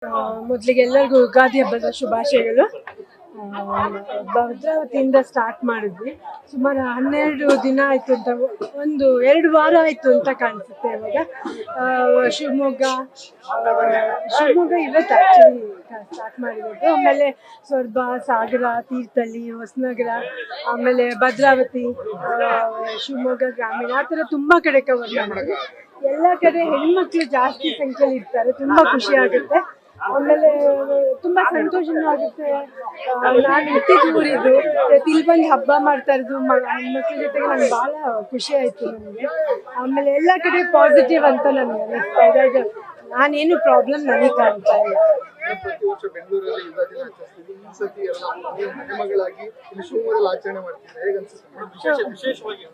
ಮೊದಲಿಗೆ ಎಲ್ಲರಿಗೂ ಯುಗಾದಿ ಹಬ್ಬದ ಶುಭಾಶಯಗಳು. ಭದ್ರಾವತಿಯಿಂದ ಸ್ಟಾರ್ಟ್ ಮಾಡಿದ್ವಿ. ಸುಮಾರು 12 ದಿನ ಆಯಿತು ಅಂತ, 2 ವಾರ ಆಯಿತು ಅಂತ ಕಾಣಿಸುತ್ತೆ ಇವಾಗ. ಶಿವಮೊಗ್ಗ ಇವತ್ತು ಆ್ಯಕ್ಚುಲಿ ಸ್ಟಾರ್ಟ್ ಮಾಡಿರೋದು. ಆಮೇಲೆ ಸೊರಬ, ಸಾಗರ, ತೀರ್ಥಹಳ್ಳಿ, ಹೊಸನಗರ, ಆಮೇಲೆ ಭದ್ರಾವತಿ, ಶಿವಮೊಗ್ಗ ಗ್ರಾಮೀಣ, ಆ ಥರ ತುಂಬ ಕಡೆ ಕವರ್ ಮಾಡಿದ್ವಿ. ಎಲ್ಲ ಕಡೆ ಹೆಣ್ಮಕ್ಳು ಜಾಸ್ತಿ ಸಂಖ್ಯೆಯಲ್ಲಿ ಇರ್ತಾರೆ, ತುಂಬ ಖುಷಿ ಆಗುತ್ತೆ. ಆಮೇಲೆ ತುಂಬಾ ಸಂತೋಷನೂ ಆಗುತ್ತೆ. ನಾನು ಹುಟ್ಟಿದ ಊರಿದ್ದು, ಇಲ್ಲಿ ಬಂದು ಹಬ್ಬ ಮಾಡ್ತಾ ಇರೋದು ಹೆಣ್ಮಕ್ಳ ಜೊತೆಗೆ ನಂಗೆ ಭಾಳ ಖುಷಿ ಆಯಿತು ನನಗೆ. ಆಮೇಲೆ ಎಲ್ಲ ಕಡೆ ಪಾಸಿಟಿವ್ ಅಂತ ನನಗೆ ಅನಿಸ್ತಾ ಇದೆ. ನಾನೇನು ಪ್ರಾಬ್ಲಮ್ ನನಗೆ ಕಾಣ್ತಾ ಇಲ್ಲ. ಪ್ರತಿ ವರ್ಷ ಬೆಂಗಳೂರಲ್ಲಿ ಯುಗಾದಿನ ಆಚರಿಸ್ತೀವಿ. ಈ ಸತಿ ಮನೆಮಗಳಾಗಿ ಇಲ್ಲಿ ಶಿವಮೊಗ್ಗದಲ್ಲಿ ಆಚರಣೆ ಮಾಡ್ತಿದ್ದಾರೆ. ಹೇಗೆ ಅನ್ಸುತ್ತೆ? ವಿಶೇಷವಾಗಿ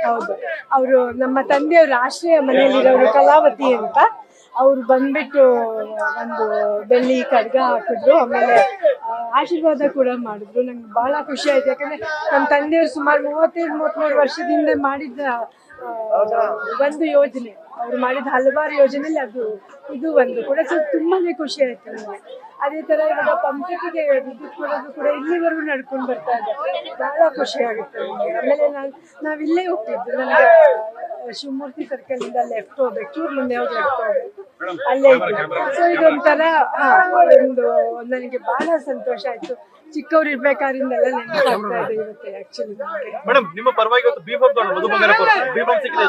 ಹೌದು, ಅವರು ನಮ್ಮ ತಂದೆಯವರು ಆಶ್ರಯ ಮನೆಯಲ್ಲಿರೋರು ಕಲಾವತಿ ಅಂತ. ಅವ್ರು ಬಂದ್ಬಿಟ್ಟು ಒಂದು ಬೆಳ್ಳಿ ಖಡ್ಗ ಹಾಕಿದ್ರು, ಆಮೇಲೆ ಆಶೀರ್ವಾದ ಕೂಡ ಮಾಡಿದ್ರು. ನಂಗೆ ಭಾಳ ಖುಷಿ ಆಯ್ತು. ಯಾಕಂದರೆ ನಮ್ಮ ತಂದೆಯವರು ಸುಮಾರು 35-33 ವರ್ಷದಿಂದ ಮಾಡಿದ ಒಂದು ಯೋಜನೆ, ಅವ್ರು ಮಾಡಿದ ಹಲವಾರು ಯೋಜನೆಯಲ್ಲಿ ಇದು ಒಂದು ಕೂಡ. ಸೊ ತುಂಬಾ ಖುಷಿ ಆಯ್ತು ನನಗೆ. ಅದೇ ಥರ ಇವಾಗ ಪಂಚಾಯತಿಗೆ ವಿದ್ಯುತ್ ಕೊಡೋದು ಕೂಡ ಇಲ್ಲಿವರೆಗೂ ನಡ್ಕೊಂಡು ಬರ್ತಾ ಇದೆ. ಭಾಳ ಖುಷಿ ಆಗುತ್ತೆ ನನಗೆ. ಆಮೇಲೆ ನಾವು ಇಲ್ಲೇ ಹೋಗ್ತಿದ್ದು, ನನಗೆ ಶಿವಮೂರ್ತಿ ಸರ್ಕಲಿಂದ ಲೆಫ್ಟ್ ಹೋಗ್ಬೇಕು, ಚೂರು ಮುಂದೆ ಹೋಗಿ ಲೆಫ್ಟ್ ಹೋಗ್ಬೇಕು, ಅಲ್ಲೇ ಇತ್ತು. ಸೊ ಇದೊಂಥರ ನನಗೆ ಭಾಳ ಸಂತೋಷ ಆಯಿತು. ಚಿಕ್ಕವ್ರು ಇರ್ಬೇಕಾದ್ರಿಂದೆಲ್ಲ ನೆನಪಾಗ್ತಾ ಇದೆ ಇವತ್ತು ಆ್ಯಕ್ಚುಲಿ ನನಗೆ. ಮೇಡಮ್, ನಿಮ್ಮ ಪರವಾಗಿ ಇವತ್ತು ಬಿ ಫಾರ್ಮ್ ತಗೊಂಡು ಮಧು ಬಂಗಾರಪ್ಪ ಬಿ ಫಾರ್ಮ್ ಸಿಕ್ಕಿದೆ.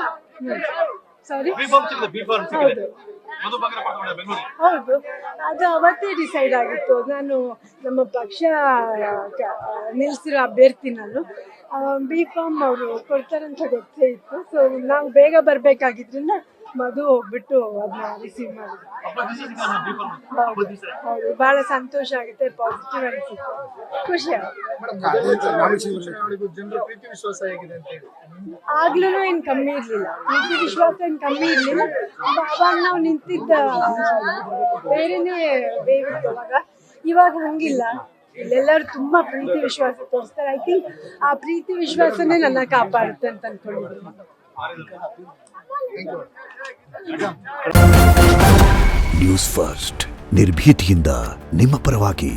ಸಾರಿ, ಬಿ ಫಾರ್ಮ್ ಸಿಕ್ಕಿದೆ, ಬಿ ಫಾರ್ಮ್ ಸಿಕ್ಕಿದೆ. ಮಧು ಬಂಗಾರಪ್ಪ ತಗೊಂಡು ಬೆಂಗಳೂರು. ಹೌದು, ಅದು ಅವತ್ತೇ ಡಿಸೈಡ್ ಆಗಿತ್ತು. ನಾನು ನಮ್ಮ ಪಕ್ಷ ನಿಲ್ಲಿಸಿರೋ ಅಭ್ಯರ್ಥಿ ನಾನು. ಬಿ ಫಾರ್ಮ್ ಅವರು ಕೊಡ್ತಾರಂತ ಗೊತ್ತೇ ಇತ್ತು. ಸೊ ನಾವು ಬೇಗ ಬರಬೇಕಾಗಿದ್ರಿಂದ ಮಧು ಹೋಗ್ಬಿಟ್ಟು ಅದನ್ನ ರಿಸೀವ್ ಮಾಡಿದ್ರು. ಹೌದು, ಭಾಳ ಸಂತೋಷ ಆಗುತ್ತೆ, ಪಾಸಿಟಿವ್ ಅನಿಸುತ್ತೆ, ಖುಷಿ ಆಗುತ್ತೆ. ಜನರ ಪ್ರೀತಿ ವಿಶ್ವಾಸ ಹೇಗಿದೆ ಅಂತ ಹೇಳಿ ಆಗ್ಲೂ ಏನು ಕಮ್ಮಿ ಇರಲಿಲ್ಲ, ಪ್ರೀತಿ ವಿಶ್ವಾಸ ಏನು ಕಮ್ಮಿ ಇರಲಿಲ್ಲ. ಅವಾಗ ನಾವು ನಿಂತಿದ್ದ ಬೇರೆನೇ ಬೇವಿತ್ತು ಅವಾಗ. ಇವಾಗ ಹಂಗಿಲ್ಲ, ಇಲ್ಲೆಲ್ಲರೂ ತುಂಬಾ ಪ್ರೀತಿ ವಿಶ್ವಾಸ ತೋರಿಸ್ತಾರೆ. ಐ ಥಿಂಕ್ ಆ ಪ್ರೀತಿ ವಿಶ್ವಾಸನೇ ನನ್ನ ಕಾಪಾಡುತ್ತೆ ಅಂತ ಅನ್ಕೊಂಡಿದ್ದೀನಿ. ನ್ಯೂಸ್ ಫಸ್ಟ್, ನಿರ್ಭೀತಿಯಿಂದ ನಿಮ್ಮ ಪರವಾಗಿ.